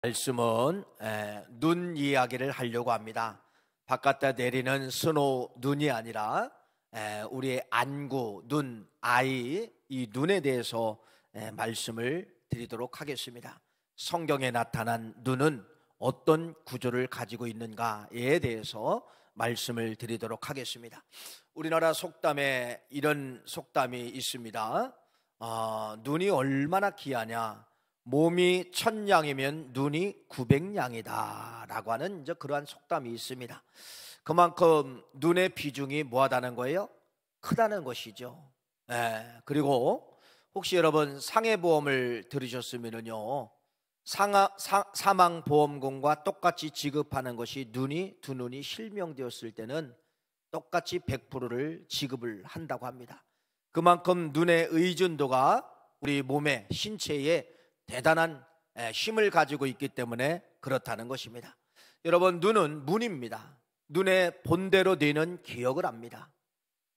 말씀은 눈 이야기를 하려고 합니다. 바깥에 내리는 스노우 눈이 아니라 우리의 안구, 눈, 아이, 이 눈에 대해서 말씀을 드리도록 하겠습니다. 성경에 나타난 눈은 어떤 구조를 가지고 있는가에 대해서 말씀을 드리도록 하겠습니다. 우리나라 속담에 이런 속담이 있습니다. 눈이 얼마나 귀하냐, 몸이 1000양이면 눈이 900양이다 라고 하는 그러한 속담이 있습니다. 그만큼 눈의 비중이 뭐하다는 거예요? 크다는 것이죠. 그리고 혹시 여러분 상해보험을 들으셨으면요, 사망보험금과 똑같이 지급하는 것이 두 눈이 실명되었을 때는 똑같이 100%를 지급을 한다고 합니다. 그만큼 눈의 의존도가 우리 몸의 신체에 대단한 힘을 가지고 있기 때문에 그렇다는 것입니다. 여러분, 눈은 문입니다. 눈의 본대로 뇌는 기억을 합니다.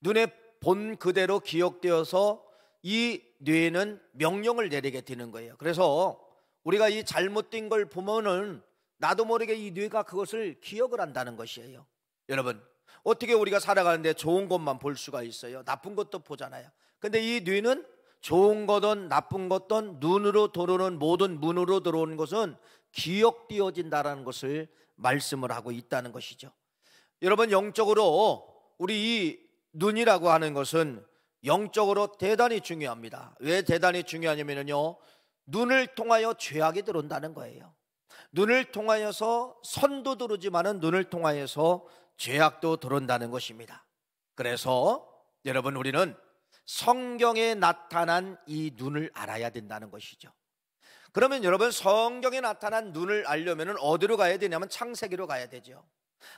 눈의 본 그대로 기억되어서 이 뇌는 명령을 내리게 되는 거예요. 그래서 우리가 이 잘못된 걸 보면은 나도 모르게 이 뇌가 그것을 기억을 한다는 것이에요. 여러분, 어떻게 우리가 살아가는데 좋은 것만 볼 수가 있어요? 나쁜 것도 보잖아요. 근데 이 뇌는 좋은 거든 나쁜 것든 눈으로 들어오는 모든 문으로 들어오는 것은 기억되어진다는 것을 말씀을 하고 있다는 것이죠. 여러분, 영적으로 우리 이 눈이라고 하는 것은 영적으로 대단히 중요합니다. 왜 대단히 중요하냐면요, 눈을 통하여 죄악이 들어온다는 거예요. 눈을 통하여서 선도 들어오지만은 눈을 통하여서 죄악도 들어온다는 것입니다. 그래서 여러분, 우리는 성경에 나타난 이 눈을 알아야 된다는 것이죠. 그러면 여러분, 성경에 나타난 눈을 알려면 어디로 가야 되냐면 창세기로 가야 되죠.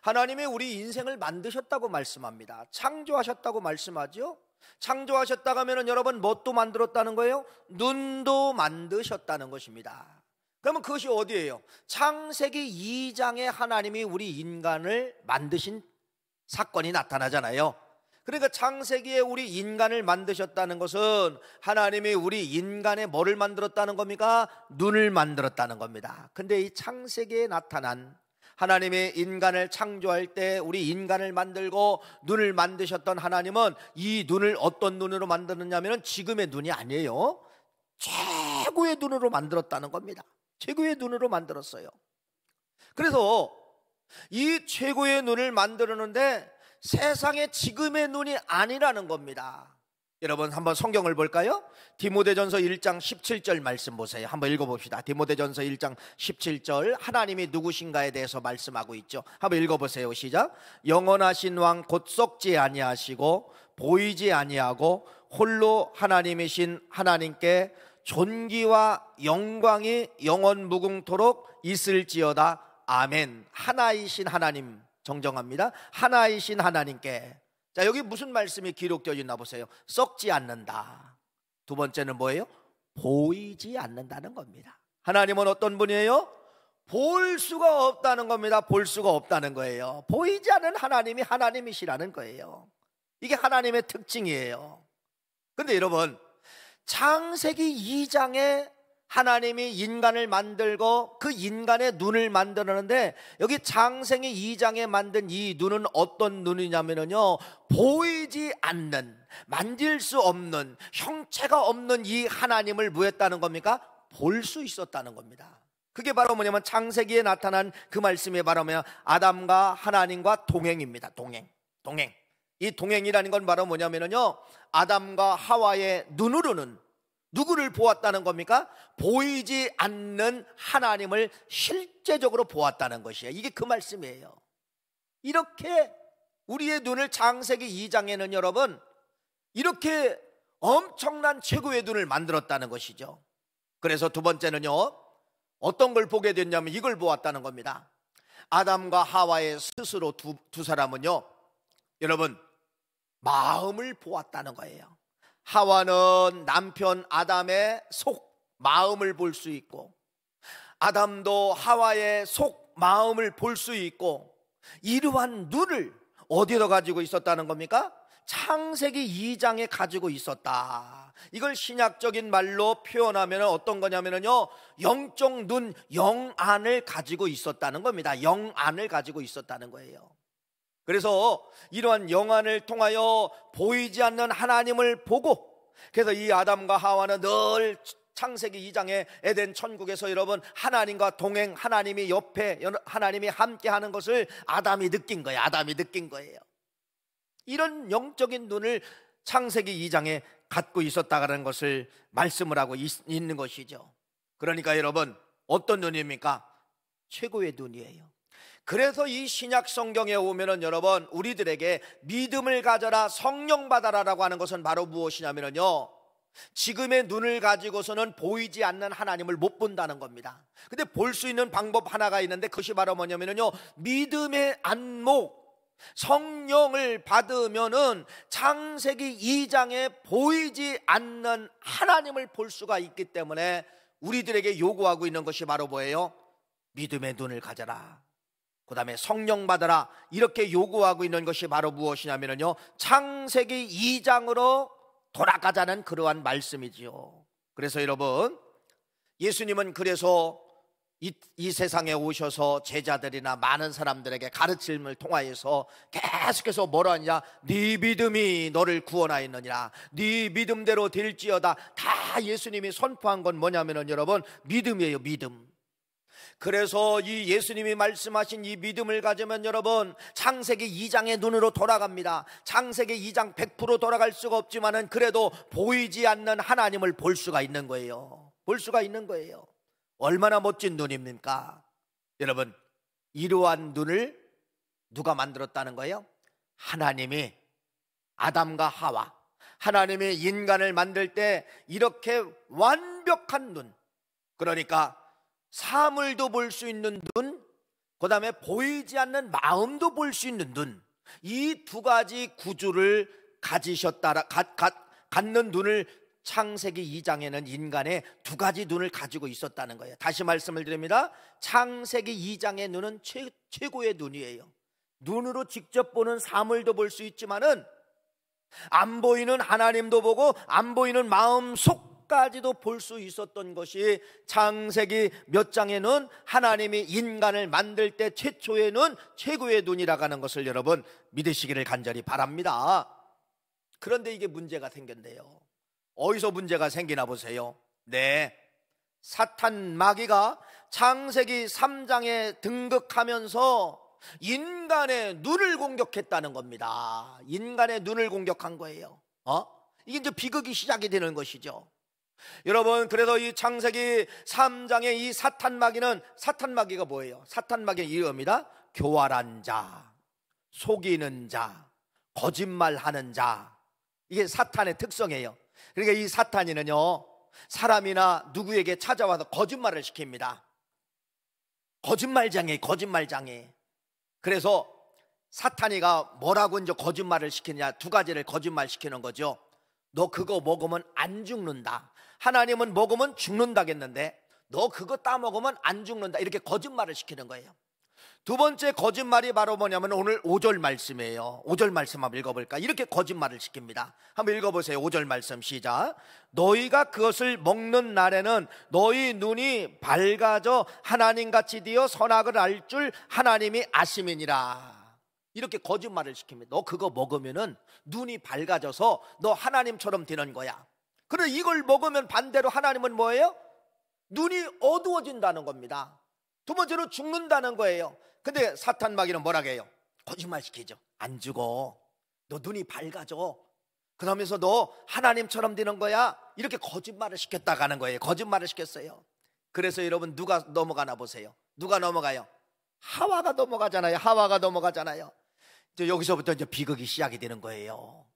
하나님이 우리 인생을 만드셨다고 말씀합니다. 창조하셨다고 말씀하죠. 창조하셨다고 하면 여러분, 뭣도 만들었다는 거예요? 눈도 만드셨다는 것입니다. 그러면 그것이 어디예요? 창세기 2장에 하나님이 우리 인간을 만드신 사건이 나타나잖아요. 그러니까 창세기에 우리 인간을 만드셨다는 것은 하나님이 우리 인간의 뭐를 만들었다는 겁니까? 눈을 만들었다는 겁니다. 근데 이 창세기에 나타난 하나님이 인간을 창조할 때 우리 인간을 만들고 눈을 만드셨던 하나님은 이 눈을 어떤 눈으로 만드느냐면 지금의 눈이 아니에요. 최고의 눈으로 만들었다는 겁니다. 최고의 눈으로 만들었어요. 그래서 이 최고의 눈을 만들었는데 세상에 지금의 눈이 아니라는 겁니다. 여러분, 한번 성경을 볼까요? 디모데전서 1장 17절 말씀 보세요. 한번 읽어봅시다. 디모데전서 1장 17절, 하나님이 누구신가에 대해서 말씀하고 있죠. 한번 읽어보세요. 시작. 영원하신 왕 곧 썩지 아니하시고 보이지 아니하고 홀로 하나님이신 하나님께 존귀와 영광이 영원 무궁토록 있을지어다. 아멘. 하나이신 하나님, 정정합니다. 하나이신 하나님께. 자, 여기 무슨 말씀이 기록되어 있나 보세요. 썩지 않는다. 두 번째는 뭐예요? 보이지 않는다는 겁니다. 하나님은 어떤 분이에요? 볼 수가 없다는 겁니다. 볼 수가 없다는 거예요. 보이지 않는 하나님이 하나님이시라는 거예요. 이게 하나님의 특징이에요. 근데 여러분, 창세기 2장에 하나님이 인간을 만들고 그 인간의 눈을 만드는데, 여기 창세기 2장에 만든 이 눈은 어떤 눈이냐면요, 보이지 않는, 만질 수 없는, 형체가 없는 이 하나님을 뭐 했다는 겁니까? 볼 수 있었다는 겁니다. 그게 바로 뭐냐면 창세기에 나타난 그 말씀이 바로 뭐냐, 아담과 하나님과 동행입니다. 동행. 이 동행이라는 건 바로 뭐냐면요, 아담과 하와의 눈으로는 누구를 보았다는 겁니까? 보이지 않는 하나님을 실제적으로 보았다는 것이에요. 이게 그 말씀이에요. 이렇게 우리의 눈을 창세기 2장에는 여러분, 이렇게 엄청난 최고의 눈을 만들었다는 것이죠. 그래서 두 번째는요, 어떤 걸 보게 됐냐면 이걸 보았다는 겁니다. 아담과 하와의 스스로 두 사람은요, 여러분, 마음을 보았다는 거예요. 하와는 남편 아담의 속 마음을 볼 수 있고, 아담도 하와의 속 마음을 볼 수 있고, 이러한 눈을 어디로 가지고 있었다는 겁니까? 창세기 2장에 가지고 있었다. 이걸 신약적인 말로 표현하면 어떤 거냐면요, 영적 눈, 영안을 가지고 있었다는 겁니다. 영안을 가지고 있었다는 거예요. 그래서 이러한 영안을 통하여 보이지 않는 하나님을 보고, 그래서 이 아담과 하와는 늘 창세기 2장의 에덴 천국에서 여러분 하나님과 동행, 하나님이 옆에, 하나님이 함께하는 것을 아담이 느낀 거예요. 아담이 느낀 거예요. 이런 영적인 눈을 창세기 2장에 갖고 있었다는 것을 말씀을 하고 있는 것이죠. 그러니까 여러분, 어떤 눈입니까? 최고의 눈이에요. 그래서 이 신약 성경에 오면은 여러분, 우리들에게 믿음을 가져라, 성령 받아라라고 하는 것은 바로 무엇이냐면요, 지금의 눈을 가지고서는 보이지 않는 하나님을 못 본다는 겁니다. 근데 볼 수 있는 방법 하나가 있는데, 그것이 바로 뭐냐면요, 믿음의 안목, 성령을 받으면은 창세기 2장에 보이지 않는 하나님을 볼 수가 있기 때문에 우리들에게 요구하고 있는 것이 바로 뭐예요? 믿음의 눈을 가져라, 그 다음에 성령 받아라, 이렇게 요구하고 있는 것이 바로 무엇이냐면요, 창세기 2장으로 돌아가자는 그러한 말씀이지요. 그래서 여러분, 예수님은 그래서 이 세상에 오셔서 제자들이나 많은 사람들에게 가르침을 통하여서 계속해서 뭐라 하냐, 네 믿음이 너를 구원하였느니라, 네 믿음대로 될지어다. 다 예수님이 선포한 건 뭐냐면은 여러분, 믿음이에요. 믿음. 그래서 이 예수님이 말씀하신 이 믿음을 가지면 여러분, 창세기 2장의 눈으로 돌아갑니다. 창세기 2장 100% 돌아갈 수가 없지만은 그래도 보이지 않는 하나님을 볼 수가 있는 거예요. 볼 수가 있는 거예요. 얼마나 멋진 눈입니까? 여러분, 이러한 눈을 누가 만들었다는 거예요? 하나님이 아담과 하와, 하나님이 인간을 만들 때 이렇게 완벽한 눈, 그러니까 사물도 볼 수 있는 눈, 그 다음에 보이지 않는 마음도 볼 수 있는 눈, 이 두 가지 구주를 갖는 눈을 창세기 2장에는 인간의 두 가지 눈을 가지고 있었다는 거예요. 다시 말씀을 드립니다. 창세기 2장의 눈은 최고의 눈이에요. 눈으로 직접 보는 사물도 볼 수 있지만은 안 보이는 하나님도 보고 안 보이는 마음 속까지도 볼 수 있었던 것이 창세기 몇 장에는 하나님이 인간을 만들 때 최초의 눈, 최고의 눈이라고 하는 것을 여러분 믿으시기를 간절히 바랍니다. 그런데 이게 문제가 생겼네요. 어디서 문제가 생기나 보세요. 네, 사탄 마귀가 창세기 3장에 등극하면서 인간의 눈을 공격했다는 겁니다. 인간의 눈을 공격한 거예요. 이게 이제 비극이 시작이 되는 것이죠. 여러분, 그래서 이 창세기 3장의 이 사탄 마귀가 뭐예요? 사탄 마귀의 이름입니다. 교활한 자, 속이는 자, 거짓말하는 자. 이게 사탄의 특성이에요. 그러니까 이 사탄이는요, 사람이나 누구에게 찾아와서 거짓말을 시킵니다. 거짓말장애. 그래서 사탄이가 뭐라고 이제 거짓말을 시키냐, 두 가지를 거짓말 시키는 거죠. 너 그거 먹으면 안 죽는다. 하나님은 먹으면 죽는다겠는데 너 그거 따먹으면 안 죽는다. 이렇게 거짓말을 시키는 거예요. 두 번째 거짓말이 바로 뭐냐면 오늘 5절 말씀이에요. 5절 말씀 한번 읽어볼까? 이렇게 거짓말을 시킵니다. 한번 읽어보세요. 5절 말씀 시작. 너희가 그것을 먹는 날에는 너희 눈이 밝아져 하나님같이 되어 선악을 알 줄 하나님이 아심이니라. 이렇게 거짓말을 시킵니다. 너 그거 먹으면은 눈이 밝아져서 너 하나님처럼 되는 거야. 그래, 이걸 먹으면 반대로 하나님은 뭐예요? 눈이 어두워진다는 겁니다. 두 번째로 죽는다는 거예요. 근데 사탄 마귀는 뭐라고 해요? 거짓말 시키죠. 안 죽어. 너 눈이 밝아져. 그러면서 너 하나님처럼 되는 거야. 이렇게 거짓말을 시켰다고 하는 거예요. 거짓말을 시켰어요. 그래서 여러분, 누가 넘어가나 보세요. 누가 넘어가요? 하와가 넘어가잖아요. 하와가 넘어가잖아요. 이제 여기서부터 이제 비극이 시작이 되는 거예요.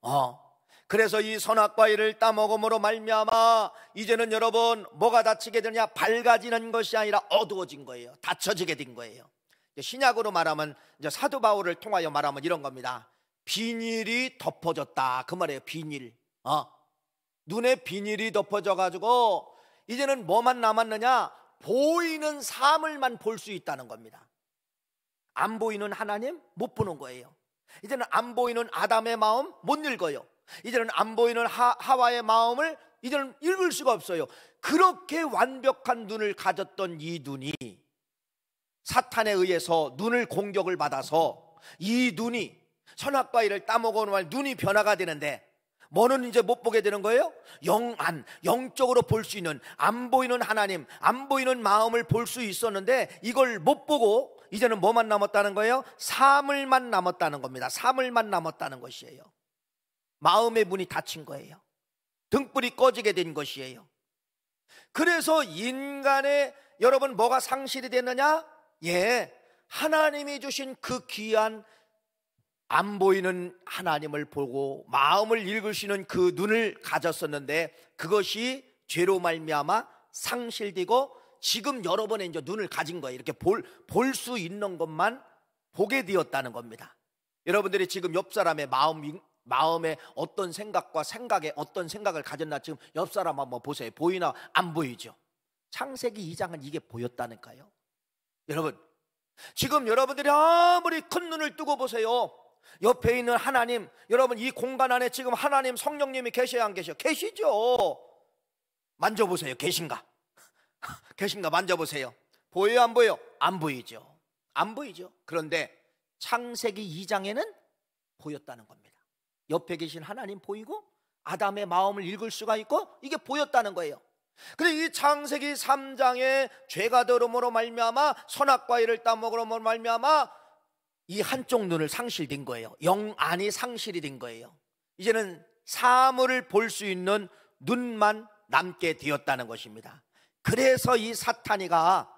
그래서 이 선악과일을 따먹음으로 말미암아 이제는 여러분 뭐가 닫히게 되냐? 밝아지는 것이 아니라 어두워진 거예요. 닫혀지게 된 거예요. 신약으로 말하면, 이제 사도 바울을 통하여 말하면 이런 겁니다. 비닐이 덮어졌다, 그 말이에요. 비닐. 눈에 비닐이 덮어져 가지고 이제는 뭐만 남았느냐? 보이는 사물만 볼 수 있다는 겁니다. 안 보이는 하나님 못 보는 거예요. 이제는 안 보이는 아담의 마음 못 읽어요. 이제는 안 보이는 하와의 마음을 이제는 읽을 수가 없어요. 그렇게 완벽한 눈을 가졌던 이 눈이 사탄에 의해서 눈을 공격을 받아서 이 눈이 선악과일을 따먹어놓으면 눈이 변화가 되는데 뭐는 이제 못 보게 되는 거예요? 영적으로 볼 수 있는, 안 보이는 하나님, 안 보이는 마음을 볼 수 있었는데 이걸 못 보고 이제는 뭐만 남았다는 거예요? 사물만 남았다는 겁니다. 사물만 남았다는 것이에요. 마음의 문이 닫힌 거예요. 등불이 꺼지게 된 것이에요. 그래서 인간의 여러분 뭐가 상실이 됐느냐? 하나님이 주신 그 귀한 안 보이는 하나님을 보고 마음을 읽으시는 그 눈을 가졌었는데 그것이 죄로 말미암아 상실되고 지금 여러분의 이제 눈을 가진 거예요. 이렇게 볼 수 있는 것만 보게 되었다는 겁니다. 여러분들이 지금 옆 사람의 마음에 어떤 생각에 어떤 생각을 가졌나 지금 옆 사람 한번 보세요. 보이나 안 보이죠? 창세기 2장은 이게 보였다니까요. 여러분, 지금 여러분들이 아무리 큰 눈을 뜨고 보세요. 옆에 있는 하나님, 여러분 이 공간 안에 지금 하나님 성령님이 계셔야 안 계셔? 계시죠. 만져보세요. 계신가? 계신가? 만져보세요. 보여요? 안 보여요? 안 보이죠. 안 보이죠. 그런데 창세기 2장에는 보였다는 겁니다. 옆에 계신 하나님 보이고 아담의 마음을 읽을 수가 있고 이게 보였다는 거예요. 근데 이 창세기 3장에 죄가 들음으로 말미암아 선악과일을 따먹으로 말미암아 이 한쪽 눈을 상실된 거예요. 영안이 상실이 된 거예요. 이제는 사물을 볼 수 있는 눈만 남게 되었다는 것입니다. 그래서 이 사탄이가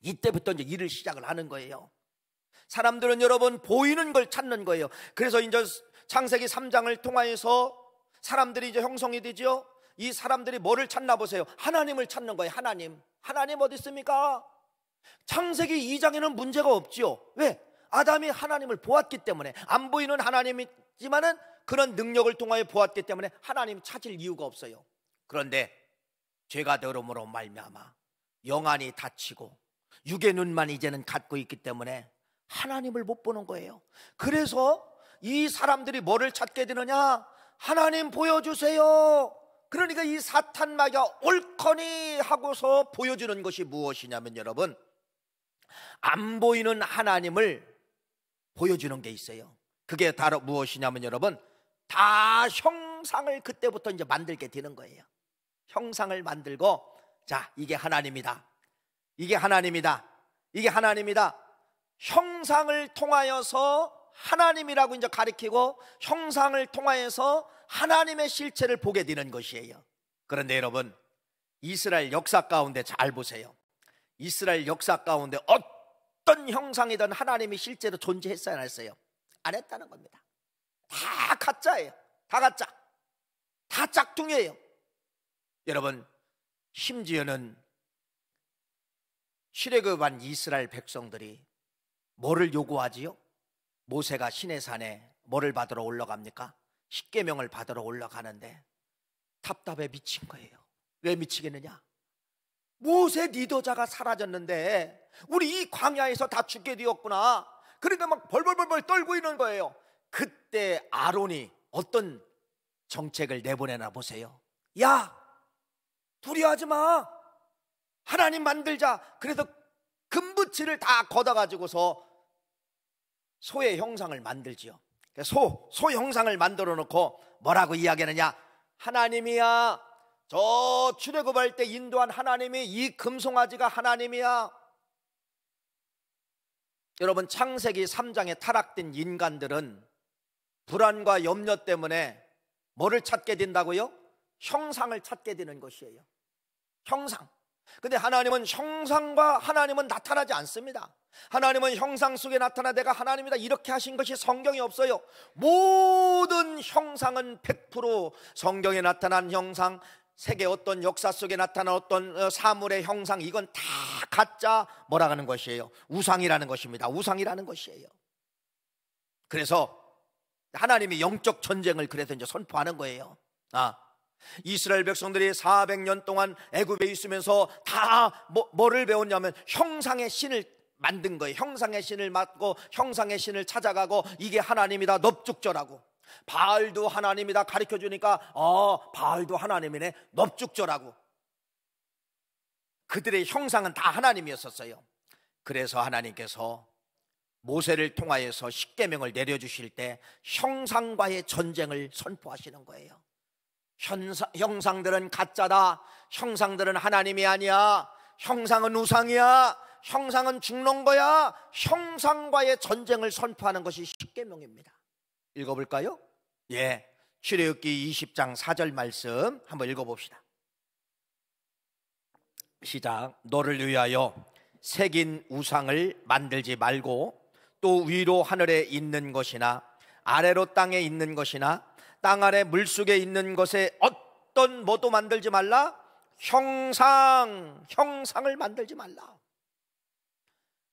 이때부터 이제 일을 시작을 하는 거예요. 사람들은 여러분 보이는 걸 찾는 거예요. 그래서 이제 창세기 3장을 통하여서 사람들이 이제 형성이 되죠. 이 사람들이 뭐를 찾나 보세요. 하나님을 찾는 거예요. 하나님 어디 있습니까? 창세기 2장에는 문제가 없죠. 왜? 아담이 하나님을 보았기 때문에. 안 보이는 하나님이지만은 그런 능력을 통하여 보았기 때문에 하나님 찾을 이유가 없어요. 그런데 죄가 들음으로 말미암아 영안이 닫히고 육의 눈만 이제는 갖고 있기 때문에 하나님을 못 보는 거예요. 그래서 이 사람들이 뭐를 찾게 되느냐? 하나님 보여주세요. 그러니까 이 사탄 마귀가 옳거니 하고서 보여주는 것이 무엇이냐면 여러분, 안 보이는 하나님을 보여주는 게 있어요. 그게 다 무엇이냐면 여러분, 다 형상을 그때부터 이제 만들게 되는 거예요. 형상을 만들고, 자, 이게 하나님이다. 이게 하나님이다. 이게 하나님이다. 형상을 통하여서 하나님이라고 이제 가리키고 형상을 통하여서 하나님의 실체를 보게 되는 것이에요. 그런데 여러분, 이스라엘 역사 가운데 잘 보세요. 이스라엘 역사 가운데 어떤 형상이든 하나님이 실제로 존재했어야 했어요? 안 했다는 겁니다. 다 가짜예요. 다 가짜. 다 짝퉁이에요. 여러분, 심지어는 출애굽한 이스라엘 백성들이 뭐를 요구하지요? 모세가 시내산에 뭐를 받으러 올라갑니까? 십계명을 받으러 올라가는데 답답해 미친 거예요. 왜 미치겠느냐? 모세 리더자가 사라졌는데 우리 이 광야에서 다 죽게 되었구나. 그러니까 막 벌벌벌 떨고 있는 거예요. 그때 아론이 어떤 정책을 내보내나 보세요. 야, 두려워하지 마. 하나님 만들자. 그래서 금붙이를 다 걷어가지고서 소의 형상을 만들지요. 소 형상을 만들어 놓고 뭐라고 이야기하느냐? 하나님이야. 저 출애굽할 때 인도한 하나님이 이 금송아지가 하나님이야. 여러분, 창세기 3장에 타락된 인간들은 불안과 염려 때문에 뭐를 찾게 된다고요? 형상을 찾게 되는 것이에요. 형상. 근데 하나님은 형상과 하나님은 나타나지 않습니다. 하나님은 형상 속에 나타나 내가 하나님이다 이렇게 하신 것이 성경에 없어요. 모든 형상은 100% 성경에 나타난 형상, 세계 어떤 역사 속에 나타난 어떤 사물의 형상, 이건 다 가짜 뭐라 하는 것이에요? 우상이라는 것입니다. 우상이라는 것이에요. 그래서 하나님이 영적 전쟁을 그래서 이제 선포하는 거예요. 이스라엘 백성들이 400년 동안 애굽에 있으면서 다 뭐를 배웠냐면 형상의 신을 만든 거예요. 형상의 신을 맡고 형상의 신을 찾아가고 이게 하나님이다 넙죽절하고, 바알도 하나님이다 가르쳐 주니까 바알도 하나님이네 넙죽절하고. 그들의 형상은 다 하나님이었었어요. 그래서 하나님께서 모세를 통하여서 십계명을 내려주실 때 형상과의 전쟁을 선포하시는 거예요. 형상들은 가짜다, 형상들은 하나님이 아니야, 형상은 우상이야, 형상은 죽는 거야, 형상과의 전쟁을 선포하는 것이 십계명입니다. 읽어볼까요? 예, 출애굽기 20장 4절 말씀 한번 읽어봅시다. 시작. 너를 위하여 새긴 우상을 만들지 말고 또 위로 하늘에 있는 것이나 아래로 땅에 있는 것이나 땅 아래 물속에 있는 것에 어떤 뭐도 만들지 말라. 형상을 만들지 말라.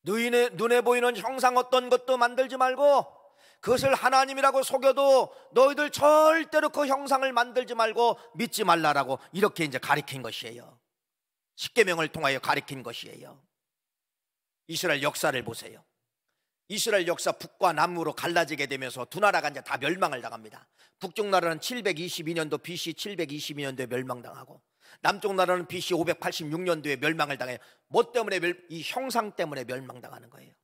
눈에 보이는 형상 어떤 것도 만들지 말고, 그것을 하나님이라고 속여도 너희들 절대로 그 형상을 만들지 말고 믿지 말라라고 이렇게 이제 가르친 것이에요. 십계명을 통하여 가르친 것이에요. 이스라엘 역사를 보세요. 이스라엘 역사 북과 남으로 갈라지게 되면서 두 나라가 이제 다 멸망을 당합니다. 북쪽 나라는 722년도 BC 722년도에 멸망당하고, 남쪽 나라는 BC 586년도에 멸망을 당해요. 뭐 때문에? 이 형상 때문에 멸망당하는 거예요.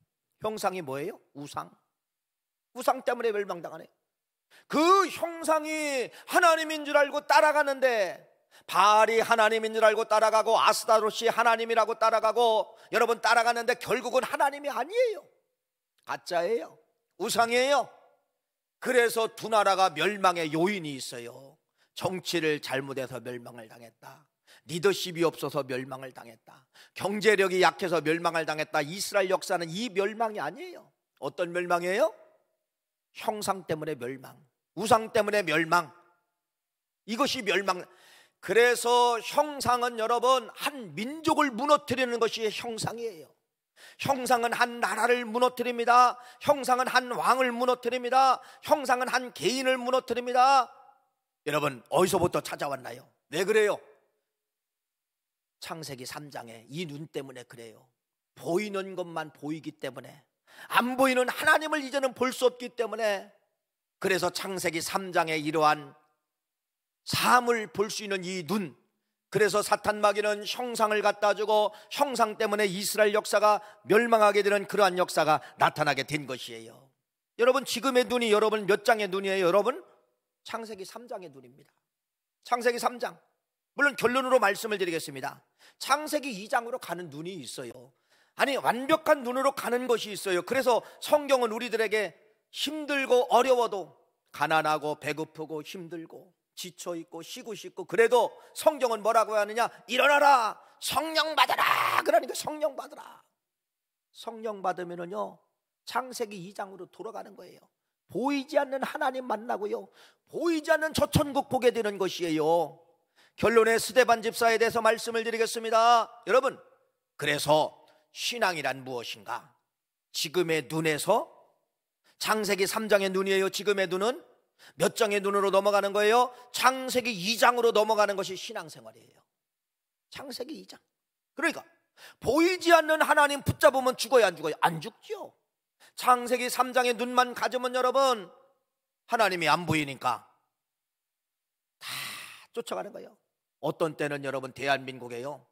형상이 뭐예요? 우상 때문에 멸망당하네. 그 형상이 하나님인 줄 알고 따라가는데, 바알이 하나님인 줄 알고 따라가고 아스타롯이 하나님이라고 따라가고, 여러분 따라가는데 결국은 하나님이 아니에요. 가짜예요. 우상이에요. 그래서 두 나라가 멸망의 요인이 있어요. 정치를 잘못해서 멸망을 당했다, 리더십이 없어서 멸망을 당했다, 경제력이 약해서 멸망을 당했다. 이스라엘 역사는 이 멸망이 아니에요. 어떤 멸망이에요? 형상 때문에 멸망, 우상 때문에 멸망, 이것이 멸망. 그래서 형상은 여러분 한 민족을 무너뜨리는 것이 형상이에요. 형상은 한 나라를 무너뜨립니다. 형상은 한 왕을 무너뜨립니다. 형상은 한 개인을 무너뜨립니다. 여러분 어디서부터 찾아왔나요? 왜 그래요? 창세기 3장에 이 눈 때문에 그래요. 보이는 것만 보이기 때문에, 안 보이는 하나님을 이제는 볼 수 없기 때문에, 그래서 창세기 3장에 이러한 삶을 볼 수 있는 이 눈, 그래서 사탄 마귀는 형상을 갖다 주고 형상 때문에 이스라엘 역사가 멸망하게 되는 그러한 역사가 나타나게 된 것이에요. 여러분 지금의 눈이 여러분 몇 장의 눈이에요? 여러분 창세기 3장의 눈입니다. 창세기 3장. 물론 결론으로 말씀을 드리겠습니다. 창세기 2장으로 가는 눈이 있어요. 아니 완벽한 눈으로 가는 것이 있어요. 그래서 성경은 우리들에게 힘들고 어려워도, 가난하고 배고프고 힘들고 지쳐있고 쉬고 싶고, 그래도 성경은 뭐라고 하느냐? 일어나라, 성령 받아라. 그러니까 성령 받으라. 성령 받으면은요 창세기 2장으로 돌아가는 거예요. 보이지 않는 하나님 만나고요, 보이지 않는 저천국 보게 되는 것이에요. 결론에 스데반 집사에 대해서 말씀을 드리겠습니다. 여러분 그래서 신앙이란 무엇인가? 지금의 눈에서, 창세기 3장의 눈이에요. 지금의 눈은 몇 장의 눈으로 넘어가는 거예요? 창세기 2장으로 넘어가는 것이 신앙생활이에요. 창세기 2장. 그러니까 보이지 않는 하나님 붙잡으면 죽어요, 안 죽어요? 안 죽죠. 창세기 3장의 눈만 가지면 여러분 하나님이 안 보이니까 다 쫓아가는 거예요. 어떤 때는 여러분 대한민국에요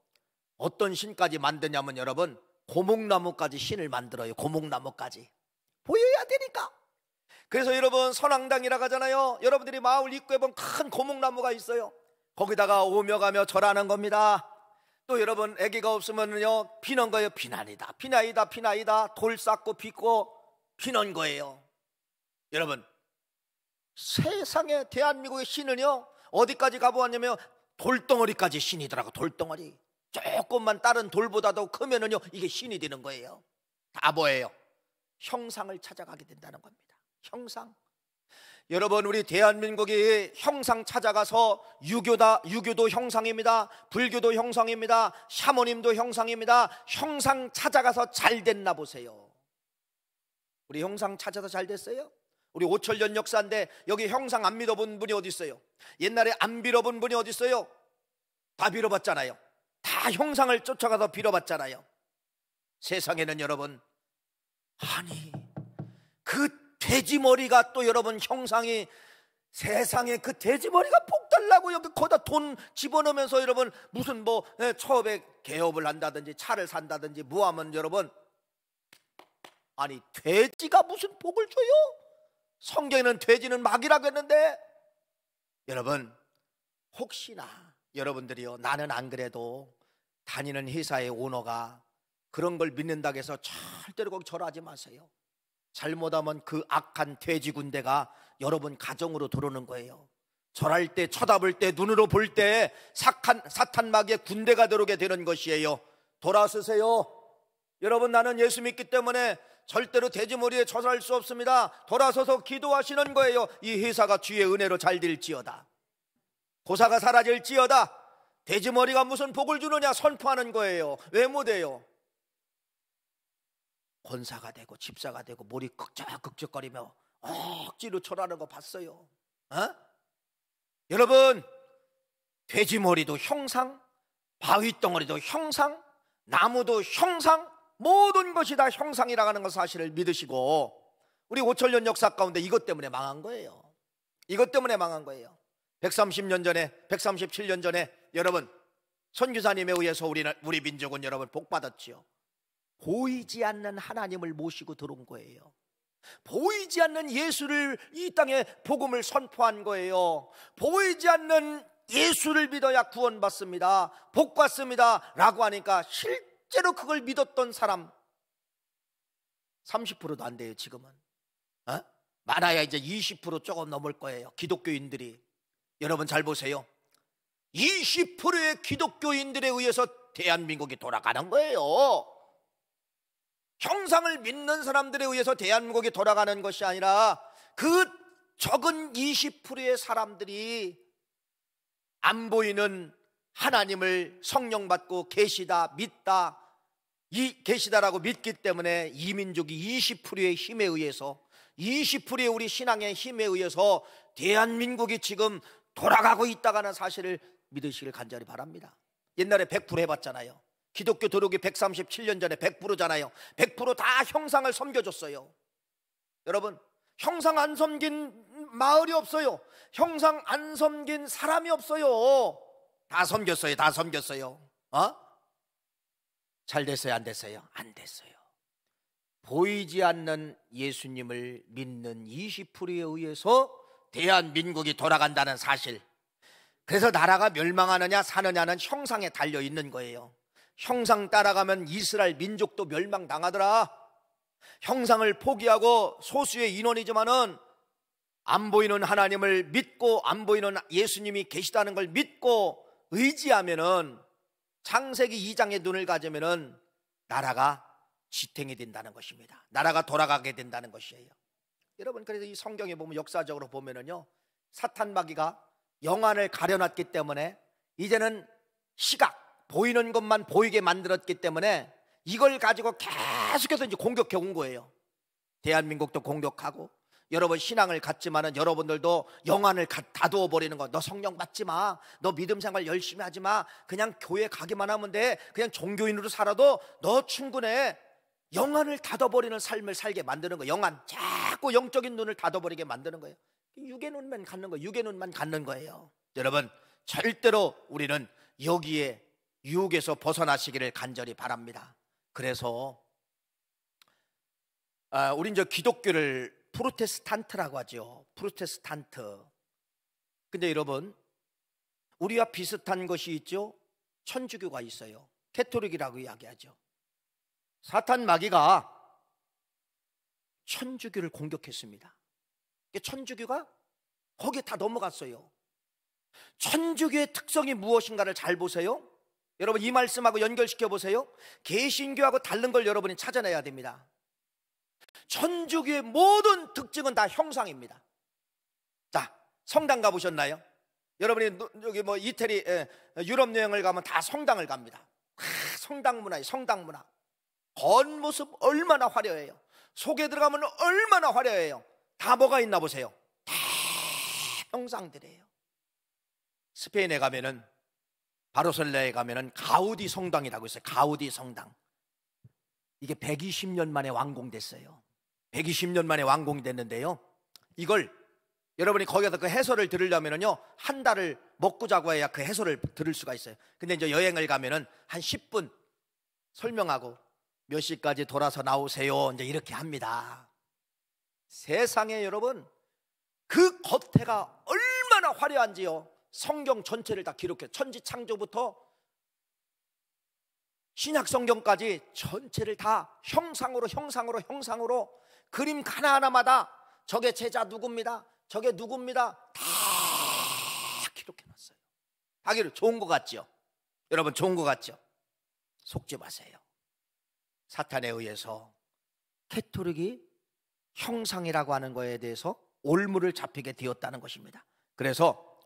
어떤 신까지 만드냐면 여러분 고목나무까지 신을 만들어요. 고목나무까지 보여야 되니까. 그래서 여러분 선앙당이라고 하잖아요. 여러분들이 마을 입구에 보면 큰 고목나무가 있어요. 거기다가 오며 가며 절하는 겁니다. 또 여러분 아기가 없으면요 비는 거예요. 비나이다 비나이다 비나이다. 돌 쌓고 빚고 비는 거예요. 여러분 세상에 대한민국의 신은요 어디까지 가보았냐면 돌덩어리까지 신이더라고. 돌덩어리 조금만 다른 돌보다도 크면은요 이게 신이 되는 거예요. 다 뭐예요? 형상을 찾아가게 된다는 겁니다. 형상. 여러분 우리 대한민국이 형상 찾아가서 유교도 형상입니다. 불교도 형상입니다. 샤머님도 형상입니다. 형상 찾아가서 잘 됐나 보세요. 우리 형상 찾아서 잘 됐어요? 우리 5천년 역사인데 여기 형상 안 믿어본 분이 어디 있어요? 옛날에 안 빌어본 분이 어디 있어요? 다 빌어봤잖아요. 다 형상을 쫓아가서 빌어봤잖아요. 세상에는 여러분, 아니 그 돼지머리가 또 여러분 형상이, 세상에 그 돼지머리가 복달라고 여기 거기다 돈 집어넣으면서 여러분 무슨 뭐 처음에 개업을 한다든지 차를 산다든지 뭐하면 여러분, 아니 돼지가 무슨 복을 줘요? 성경에는 돼지는 막이라고 했는데, 여러분 혹시나 여러분들이요, 나는 안 그래도 다니는 회사의 오너가 그런 걸 믿는다고 해서 절대로 거기 절하지 마세요. 잘못하면 그 악한 돼지 군대가 여러분 가정으로 들어오는 거예요. 절할 때, 쳐다볼 때, 눈으로 볼 때 사탄 마귀의 군대가 들어오게 되는 것이에요. 돌아서세요. 여러분, 나는 예수 믿기 때문에 절대로 돼지머리에 절할 수 없습니다. 돌아서서 기도하시는 거예요. 이 회사가 주의 은혜로 잘 될지어다, 고사가 사라질지어다. 돼지머리가 무슨 복을 주느냐 선포하는 거예요. 왜 못해요? 권사가 되고 집사가 되고 머리 극적극적거리며 억지로 절하는 거 봤어요. 여러분, 돼지머리도 형상, 바위덩어리도 형상, 나무도 형상, 모든 것이 다 형상이라고 하는 것 사실을 믿으시고, 우리 5천년 역사 가운데 이것 때문에 망한 거예요. 이것 때문에 망한 거예요. 130년 전에, 137년 전에 여러분 선교사님에 의해서 우리 민족은 여러분 복받았지요. 보이지 않는 하나님을 모시고 들어온 거예요. 보이지 않는 예수를 이 땅에 복음을 선포한 거예요. 보이지 않는 예수를 믿어야 구원받습니다, 복받습니다 라고 하니까 실제로 그걸 믿었던 사람 30%도 안 돼요. 지금은 많아야 이제 20% 조금 넘을 거예요, 기독교인들이. 여러분 잘 보세요. 20%의 기독교인들에 의해서 대한민국이 돌아가는 거예요. 형상을 믿는 사람들에 의해서 대한민국이 돌아가는 것이 아니라 그 적은 20%의 사람들이 안 보이는 하나님을 성령 받고 계시다, 믿다, 이 계시다라고 믿기 때문에 이 민족이 20%의 힘에 의해서, 20%의 우리 신앙의 힘에 의해서 대한민국이 지금 돌아가고 있다가는 사실을 믿으시길 간절히 바랍니다. 옛날에 100% 해봤잖아요. 기독교 도록이 137년 전에 100%잖아요. 100% 다 형상을 섬겨줬어요. 여러분, 형상 안 섬긴 마을이 없어요. 형상 안 섬긴 사람이 없어요. 다 섬겼어요. 다 섬겼어요. 잘 됐어요? 안 됐어요? 안 됐어요. 보이지 않는 예수님을 믿는 20%에 의해서 대한민국이 돌아간다는 사실. 그래서 나라가 멸망하느냐 사느냐는 형상에 달려 있는 거예요. 형상 따라가면 이스라엘 민족도 멸망당하더라. 형상을 포기하고 소수의 인원이지만은 안 보이는 하나님을 믿고 안 보이는 예수님이 계시다는 걸 믿고 의지하면은, 창세기 2장의 눈을 가지면은 나라가 지탱이 된다는 것입니다. 나라가 돌아가게 된다는 것이에요. 여러분, 그래서 이 성경에 보면 역사적으로 보면은요, 사탄 마귀가 영안을 가려놨기 때문에 이제는 시각, 보이는 것만 보이게 만들었기 때문에 이걸 가지고 계속해서 이제 공격해 온 거예요. 대한민국도 공격하고, 여러분 신앙을 갖지만은 여러분들도 영안을 다두어 버리는 거. 너 성령 받지 마, 너 믿음 생활 열심히 하지 마, 그냥 교회 가기만 하면 돼, 그냥 종교인으로 살아도 너 충분해. 영안을 닫아버리는 삶을 살게 만드는 거예요. 영안, 자꾸 영적인 눈을 닫아버리게 만드는 거예요. 육의 눈만 갖는 거예요. 육의 눈만 갖는 거예요. 여러분, 절대로 우리는 여기에 유혹에서 벗어나시기를 간절히 바랍니다. 그래서 우리 이제 기독교를 프로테스탄트라고 하죠. 프로테스탄트. 근데 여러분, 우리와 비슷한 것이 있죠. 천주교가 있어요. 캐토릭이라고 이야기하죠. 사탄 마귀가 천주교를 공격했습니다. 천주교가 거기에 다 넘어갔어요. 천주교의 특성이 무엇인가를 잘 보세요. 여러분, 이 말씀하고 연결시켜 보세요. 개신교하고 다른 걸 여러분이 찾아내야 됩니다. 천주교의 모든 특징은 다 형상입니다. 자, 성당 가보셨나요? 여러분이 여기 뭐 이태리, 유럽 여행을 가면 다 성당을 갑니다. 성당 문화예요. 성당 문화. 겉모습 얼마나 화려해요. 속에 들어가면 얼마나 화려해요. 다 뭐가 있나 보세요. 다 형상들이에요. 스페인에 가면은, 바르셀로나에 가면은 가우디 성당이라고 있어요. 가우디 성당. 이게 120년 만에 완공됐어요. 120년 만에 완공됐는데요, 이걸 여러분이 거기서 그 해설을 들으려면요 한 달을 먹고 자고 해야 그 해설을 들을 수가 있어요. 근데 이제 여행을 가면은 한 10분 설명하고 몇 시까지 돌아서 나오세요 이제 이렇게 합니다. 세상에 여러분, 그 겉에가 얼마나 화려한지요. 성경 전체를 다 기록해, 천지창조부터 신약 성경까지 전체를 다 형상으로 그림 하나하나마다 저게 제자 누굽니다, 저게 누굽니다, 다 기록해놨어요. 하기를 좋은 것 같죠? 여러분, 좋은 것 같죠? 속지 마세요. 사탄에 의해서 캐토릭이 형상이라고 하는 거에 대해서 올무를 잡히게 되었다는 것입니다. 그래서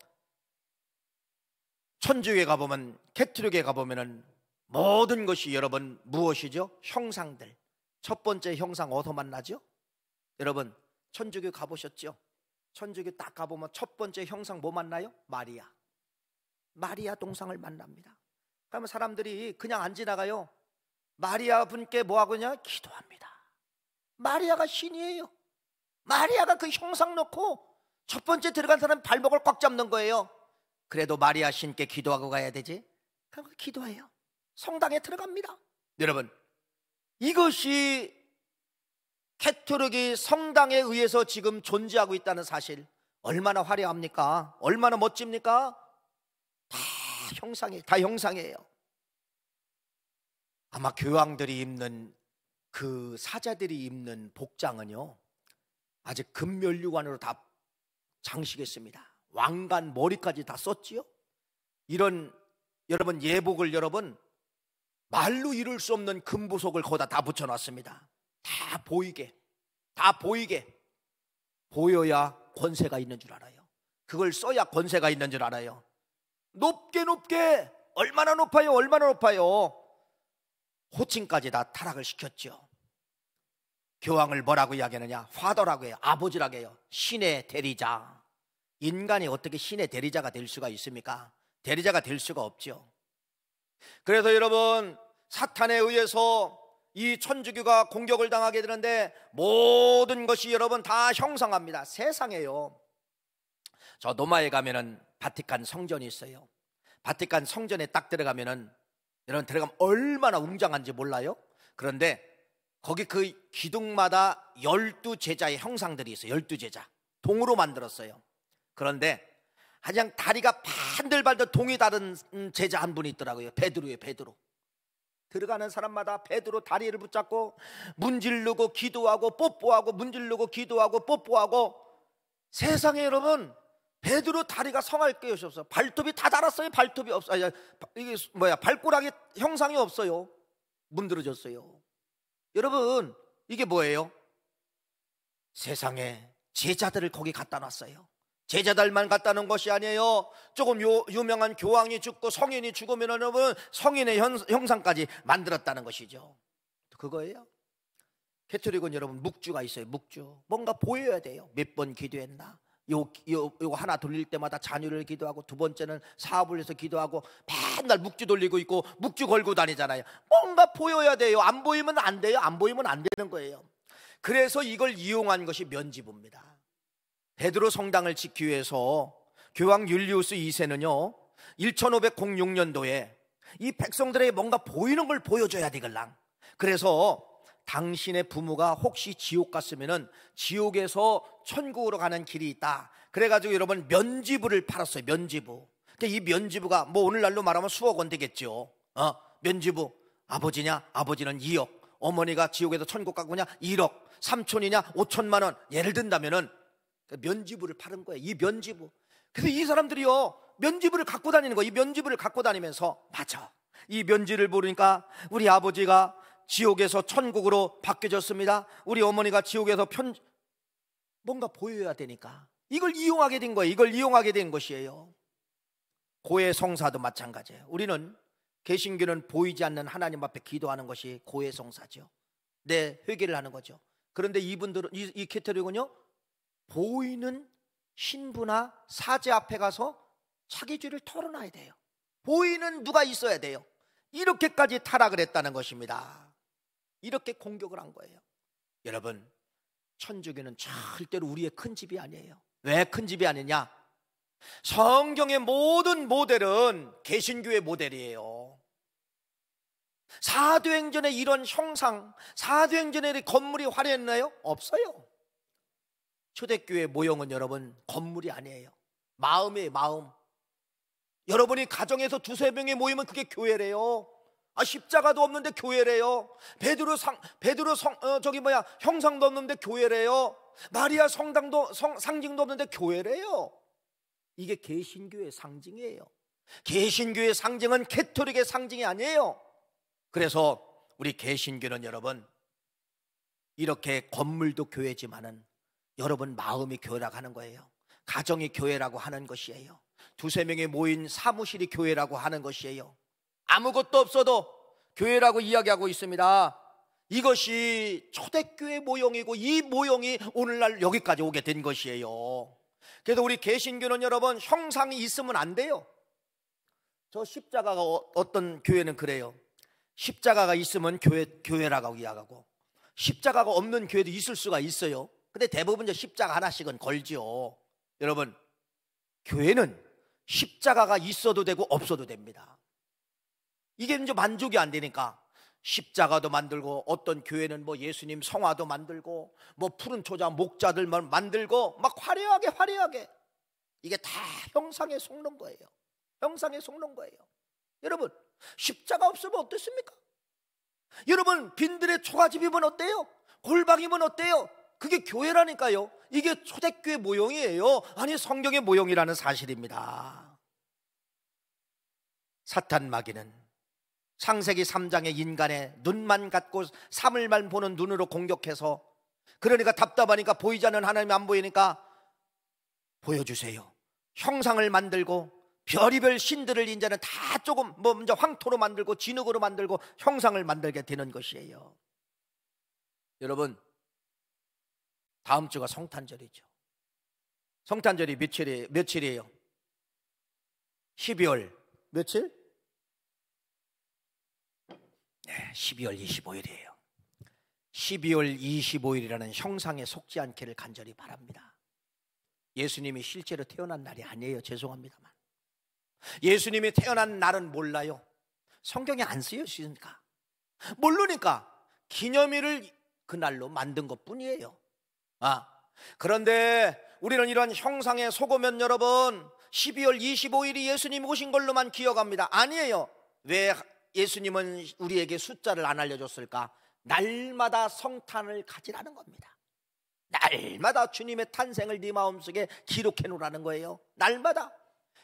천주교에 가보면, 캐토릭에 가보면은 모든 것이 여러분 무엇이죠? 형상들. 첫 번째 형상 어디서 만나죠? 여러분 천주교 가보셨죠? 천주교 딱 가보면 첫 번째 형상 뭐 만나요? 마리아 동상을 만납니다. 그러면 사람들이 그냥 안 지나가요. 마리아 분께 뭐 하거냐? 기도합니다. 마리아가 신이에요. 마리아가 그 형상 놓고 첫 번째 들어간 사람 발목을 꽉 잡는 거예요. 그래도 마리아 신께 기도하고 가야 되지? 그럼 기도해요. 성당에 들어갑니다. 여러분, 이것이 캐토릭이 성당에 의해서 지금 존재하고 있다는 사실, 얼마나 화려합니까? 얼마나 멋집니까? 다 형상이에요. 아마 교황들이 입는, 그 사자들이 입는 복장은요 아직 금면류관으로 다 장식했습니다. 왕관 머리까지 다 썼지요. 이런 여러분 예복을 여러분 말로 이룰 수 없는 금부속을 거기다 다 붙여놨습니다. 다 보이게 보여야 권세가 있는 줄 알아요. 그걸 써야 권세가 있는 줄 알아요. 높게 얼마나 높아요? 호칭까지 다 타락을 시켰죠. 교황을 뭐라고 이야기하느냐? 화더라고 해요. 아버지라고 해요. 신의 대리자. 인간이 어떻게 신의 대리자가 될 수가 있습니까? 대리자가 될 수가 없죠. 그래서 여러분, 사탄에 의해서 이 천주교가 공격을 당하게 되는데 모든 것이 여러분 다 형상합니다. 세상에요, 저 로마에 가면은 바티칸 성전이 있어요. 바티칸 성전에 딱 들어가면은 여러분 들어가면 얼마나 웅장한지 몰라요? 그런데 거기 그 기둥마다 12제자의 형상들이 있어요. 12제자 동으로 만들었어요. 그런데 그냥 다리가 반들반들 동이 다른 제자 한 분이 있더라고요. 베드로예요. 베드로. 들어가는 사람마다 베드로 다리를 붙잡고 문지르고 기도하고 뽀뽀하고, 문지르고 기도하고 뽀뽀하고. 세상에 여러분, 베드로 다리가 성할 것이 없어요. 발톱이 다 닳았어요. 발톱이 없어요. 이게 발꼬락이 형상이 없어요. 문드러졌어요. 여러분, 이게 뭐예요? 세상에 제자들을 거기 갖다 놨어요. 제자들만 갖다 놓은 것이 아니에요. 조금 유명한 교황이 죽고 성인이 죽으면 여러분 성인의 형상까지 만들었다는 것이죠. 그거예요. 캐토릭은 여러분 묵주가 있어요. 묵주. 뭔가 보여야 돼요. 몇 번 기도했나? 요거 하나 돌릴 때마다 잔유를 기도하고, 두 번째는 사업을 위해서 기도하고, 맨날 묵주 돌리고 있고 묵주 걸고 다니잖아요. 뭔가 보여야 돼요. 안 보이면 안 돼요. 안 보이면 안 되는 거예요. 그래서 이걸 이용한 것이 면지부입니다. 베드로 성당을 짓기 위해서 교황 율리우스 2세는요 1506년도에 이 백성들에게 뭔가 보이는 걸 보여줘야 되걸랑. 그래서 당신의 부모가 혹시 지옥 갔으면은 지옥에서 천국으로 가는 길이 있다. 그래가지고 여러분 면지부를 팔았어요. 면지부. 이 면지부가 뭐 오늘날로 말하면 수억 원 되겠죠. 면지부. 아버지냐? 아버지는 2억. 어머니가 지옥에서 천국 가고냐? 1억. 삼촌이냐? 5천만 원. 예를 든다면은 면지부를 파는 거예요. 이 면지부. 그래서 이 사람들이요 면지부를 갖고 다니는 거예요. 이 면지부를 갖고 다니면서, 맞아, 이 면지를 보니까 우리 아버지가 지옥에서 천국으로 바뀌어졌습니다. 우리 어머니가 지옥에서 뭔가 보여야 되니까 이걸 이용하게 된 거예요. 이걸 이용하게 된 것이에요. 고해 성사도 마찬가지예요. 우리는 개신교는 보이지 않는 하나님 앞에 기도하는 것이 고해 성사죠. 내 회개를 하는 거죠. 그런데 이분들은, 이 캐토릭은요 보이는 신부나 사제 앞에 가서 자기 죄를 털어놔야 돼요. 보이는 누가 있어야 돼요. 이렇게까지 타락을 했다는 것입니다. 이렇게 공격을 한 거예요. 여러분, 천주교는 절대로 우리의 큰 집이 아니에요. 왜 큰 집이 아니냐? 성경의 모든 모델은 개신교의 모델이에요. 사도행전에 이런 형상, 사도행전에 건물이 화려했나요? 없어요. 초대교회 모형은 여러분 건물이 아니에요. 마음이에요. 마음. 여러분이 가정에서 두세 명이 모이면 그게 교회래요. 십자가도 없는데 교회래요. 베드로 형상도 없는데 교회래요. 마리아 상징도 없는데 교회래요. 이게 개신교의 상징이에요. 개신교의 상징은 캐토릭의 상징이 아니에요. 그래서 우리 개신교는 여러분, 이렇게 건물도 교회지만은 여러분 마음이 교회라고 하는 거예요. 가정이 교회라고 하는 것이에요. 두세 명이 모인 사무실이 교회라고 하는 것이에요. 아무것도 없어도 교회라고 이야기하고 있습니다. 이것이 초대교회 모형이고, 이 모형이 오늘날 여기까지 오게 된 것이에요. 그래서 우리 개신교는 여러분, 형상이 있으면 안 돼요. 저 십자가가 어떤 교회는 그래요. 십자가가 있으면 교회라고 이야기하고, 십자가가 없는 교회도 있을 수가 있어요. 근데 대부분 십자가 하나씩은 걸죠. 여러분, 교회는 십자가가 있어도 되고 없어도 됩니다. 이게 이제 만족이 안 되니까 십자가도 만들고, 어떤 교회는 뭐 예수님 성화도 만들고, 뭐 푸른 초자 목자들만 만들고, 막 화려하게 이게 다 형상에 속는 거예요. 형상에 속는 거예요. 여러분, 십자가 없으면 어떻습니까? 여러분, 빈들의 초가집이면 어때요? 골방이면 어때요? 그게 교회라니까요. 이게 초대교회 모형이에요. 아니, 성경의 모형이라는 사실입니다. 사탄 마귀는 창세기 3장의 인간의 눈만 갖고 3일만 보는 눈으로 공격해서, 그러니까 답답하니까, 보이지 않는 하나님이 안 보이니까 보여주세요. 형상을 만들고, 별의별 신들을 이제는 다 조금 먼저 황토로 만들고 진흙으로 만들고 형상을 만들게 되는 것이에요. 여러분, 다음 주가 성탄절이죠. 성탄절이 며칠이에요? 12월 며칠? 네, 12월 25일이에요. 12월 25일이라는 형상에 속지 않기를 간절히 바랍니다. 예수님이 실제로 태어난 날이 아니에요. 죄송합니다만. 예수님이 태어난 날은 몰라요. 성경에 안 쓰여 있으니까. 모르니까 기념일을 그날로 만든 것 뿐이에요. 그런데 우리는 이런 형상에 속으면 여러분, 12월 25일이 예수님이 오신 걸로만 기억합니다. 아니에요. 왜 예수님은 우리에게 숫자를 안 알려줬을까? 날마다 성탄을 가지라는 겁니다. 날마다 주님의 탄생을 네 마음속에 기록해 놓으라는 거예요. 날마다.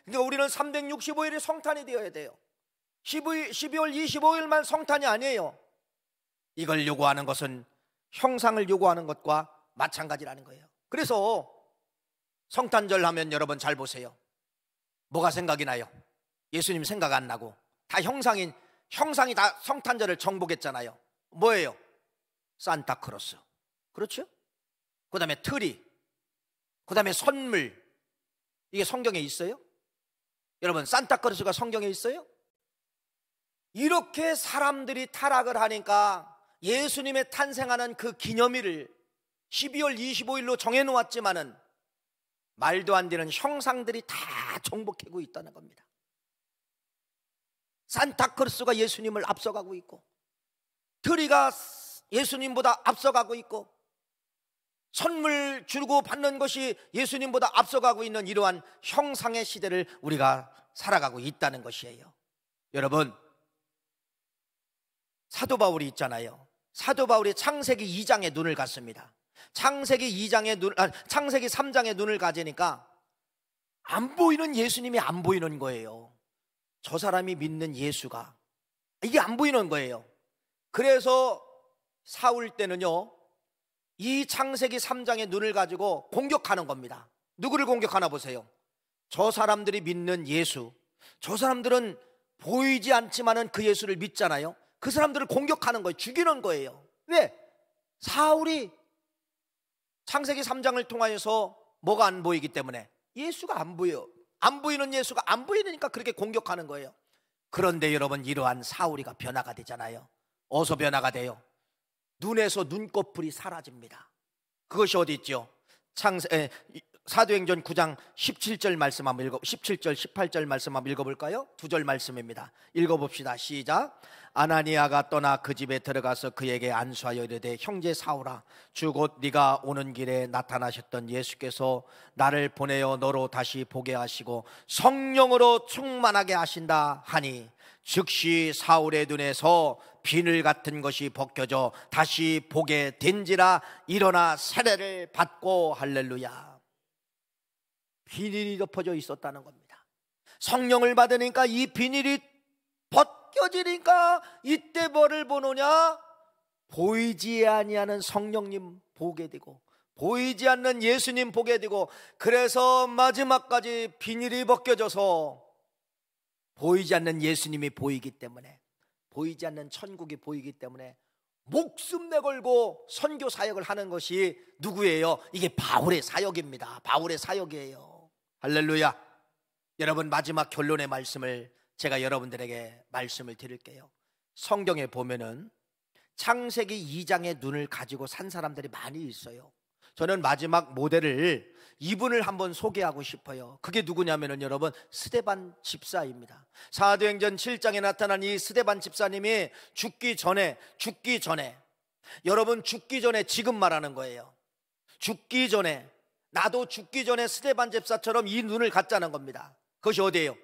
그러니까 우리는 365일이 성탄이 되어야 돼요. 12월 25일만 성탄이 아니에요. 이걸 요구하는 것은 형상을 요구하는 것과 마찬가지라는 거예요. 그래서 성탄절 하면 여러분 잘 보세요. 뭐가 생각이 나요? 예수님 생각 안 나고, 다 형상이 다 성탄절을 정복했잖아요. 뭐예요? 산타크로스. 그렇죠? 그 다음에 트리, 그 다음에 선물. 이게 성경에 있어요? 여러분, 산타크로스가 성경에 있어요? 이렇게 사람들이 타락을 하니까 예수님의 탄생하는 그 기념일을 12월 25일로 정해놓았지만은 말도 안 되는 형상들이 다 정복하고 있다는 겁니다. 산타크로스가 예수님을 앞서가고 있고, 트리가 예수님보다 앞서가고 있고, 선물 주고 받는 것이 예수님보다 앞서가고 있는 이러한 형상의 시대를 우리가 살아가고 있다는 것이에요. 여러분, 사도 바울이 있잖아요. 사도 바울이 창세기 2장에 눈을 갔습니다. 창세기 3장에 눈을 가지니까 안 보이는 예수님이 안 보이는 거예요. 저 사람이 믿는 예수가, 이게 안 보이는 거예요. 그래서 사울 때는요, 이 창세기 3장의 눈을 가지고 공격하는 겁니다. 누구를 공격하나 보세요. 저 사람들이 믿는 예수, 저 사람들은 보이지 않지만은 그 예수를 믿잖아요. 그 사람들을 공격하는 거예요. 죽이는 거예요. 왜? 사울이 창세기 3장을 통하여서 뭐가 안 보이기 때문에, 예수가 안 보여. 안 보이는 예수가 안 보이니까 그렇게 공격하는 거예요. 그런데 여러분, 이러한 사울이가 변화가 되잖아요. 어디서 변화가 돼요? 눈에서 눈꺼풀이 사라집니다. 그것이 어디 있죠? 사도행전 9장 17절 말씀 한번 17절 18절 말씀 한번 읽어볼까요? 2절 말씀입니다. 읽어봅시다. 시작. 아나니아가 떠나 그 집에 들어가서 그에게 안수하여 이르되 형제 사울아, 주 곧 네가 오는 길에 나타나셨던 예수께서 나를 보내어 너로 다시 보게 하시고 성령으로 충만하게 하신다 하니 즉시 사울의 눈에서 비늘 같은 것이 벗겨져 다시 보게 된지라 일어나 세례를 받고. 할렐루야. 비닐이 덮어져 있었다는 겁니다. 성령을 받으니까 이 비닐이 벗겨지니까 이때 뭐를 보느냐? 보이지 아니하는 성령님 보게 되고 보이지 않는 예수님 보게 되고, 그래서 마지막까지 비닐이 벗겨져서 보이지 않는 예수님이 보이기 때문에, 보이지 않는 천국이 보이기 때문에 목숨 내걸고 선교 사역을 하는 것이 누구예요? 이게 바울의 사역입니다. 바울의 사역이에요. 할렐루야. 여러분, 마지막 결론의 말씀을 제가 여러분들에게 말씀을 드릴게요. 성경에 보면은 창세기 2장의 눈을 가지고 산 사람들이 많이 있어요. 저는 마지막 모델을 이분을 한번 소개하고 싶어요. 그게 누구냐면은 여러분, 스데반 집사입니다. 사도행전 7장에 나타난 이 스데반 집사님이 죽기 전에 여러분, 죽기 전에 지금 말하는 거예요. 죽기 전에, 나도 죽기 전에 스데반 집사처럼 이 눈을 갖자는 겁니다. 그것이 어디예요?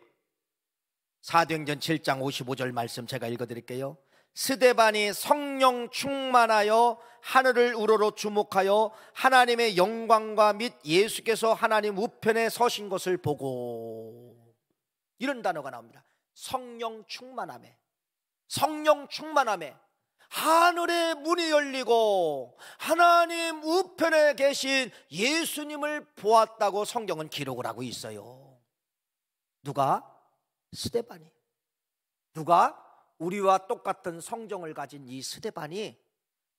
사도행전 7장 55절 말씀 제가 읽어드릴게요. 스데반이 성령 충만하여 하늘을 우러러 주목하여 하나님의 영광과 및 예수께서 하나님 우편에 서신 것을 보고, 이런 단어가 나옵니다. 성령 충만함에, 성령 충만함에 하늘의 문이 열리고 하나님 우편에 계신 예수님을 보았다고 성경은 기록을 하고 있어요. 누가? 스데반이. 누가? 우리와 똑같은 성정을 가진 이 스데반이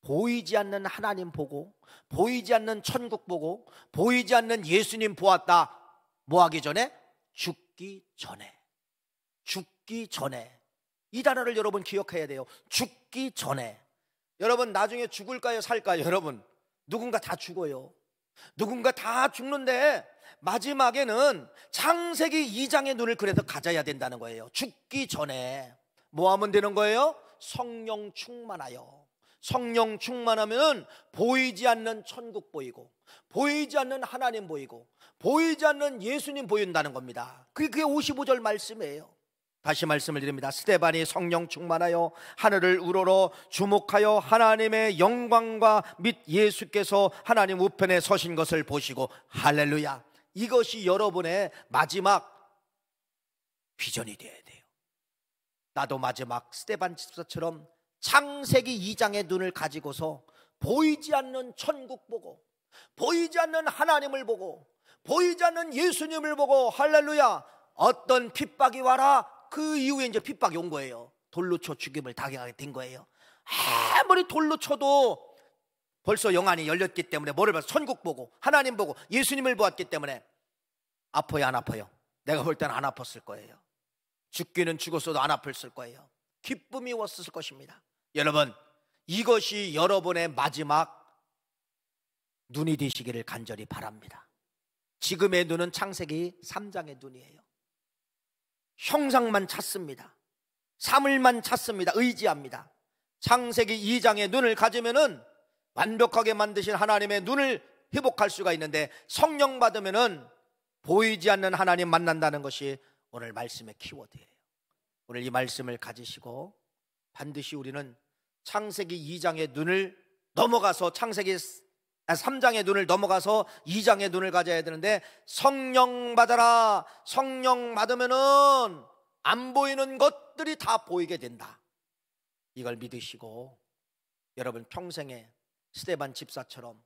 보이지 않는 하나님 보고, 보이지 않는 천국 보고, 보이지 않는 예수님 보았다. 뭐 하기 전에? 죽기 전에. 죽기 전에. 이 단어를 여러분 기억해야 돼요. 죽기 전에. 여러분, 나중에 죽을까요, 살까요? 여러분, 누군가 다 죽어요. 누군가 다 죽는데 마지막에는 창세기 2장의 눈을 그래서 가져야 된다는 거예요. 죽기 전에 뭐 하면 되는 거예요? 성령 충만하여. 성령 충만하면 보이지 않는 천국 보이고, 보이지 않는 하나님 보이고, 보이지 않는 예수님 보인다는 겁니다. 그게 55절 말씀이에요. 다시 말씀을 드립니다. 스데반이 성령 충만하여 하늘을 우러러 주목하여 하나님의 영광과 및 예수께서 하나님 우편에 서신 것을 보시고. 할렐루야. 이것이 여러분의 마지막 비전이 되어야 돼요. 나도 마지막 스데반 집사처럼 창세기 2장의 눈을 가지고서 보이지 않는 천국 보고, 보이지 않는 하나님을 보고, 보이지 않는 예수님을 보고. 할렐루야. 어떤 핍박이 와라, 그 이후에 이제 핍박이 온 거예요. 돌로 쳐 죽임을 당하게 된 거예요. 아무리 돌로 쳐도 벌써 영안이 열렸기 때문에 뭐를 봐서 천국 보고 하나님 보고 예수님을 보았기 때문에 아파요, 안 아파요? 내가 볼 때는 안 아팠을 거예요. 죽기는 죽었어도 안 아팠을 거예요. 기쁨이 왔을 것입니다. 여러분, 이것이 여러분의 마지막 눈이 되시기를 간절히 바랍니다. 지금의 눈은 창세기 3장의 눈이에요. 형상만 찾습니다. 사물만 찾습니다. 의지합니다. 창세기 2장의 눈을 가지면은 완벽하게 만드신 하나님의 눈을 회복할 수가 있는데, 성령 받으면은 보이지 않는 하나님 만난다는 것이 오늘 말씀의 키워드예요. 오늘 이 말씀을 가지시고 반드시 우리는 창세기 2장의 눈을 넘어가서 창세기 3장의 눈을 넘어가서 2장의 눈을 가져야 되는데, 성령 받아라. 성령 받으면은 안 보이는 것들이 다 보이게 된다. 이걸 믿으시고 여러분 평생에 스데반 집사처럼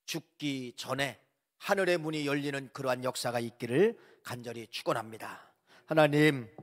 죽기 전에 하늘의 문이 열리는 그러한 역사가 있기를 간절히 축원합니다. 하나님,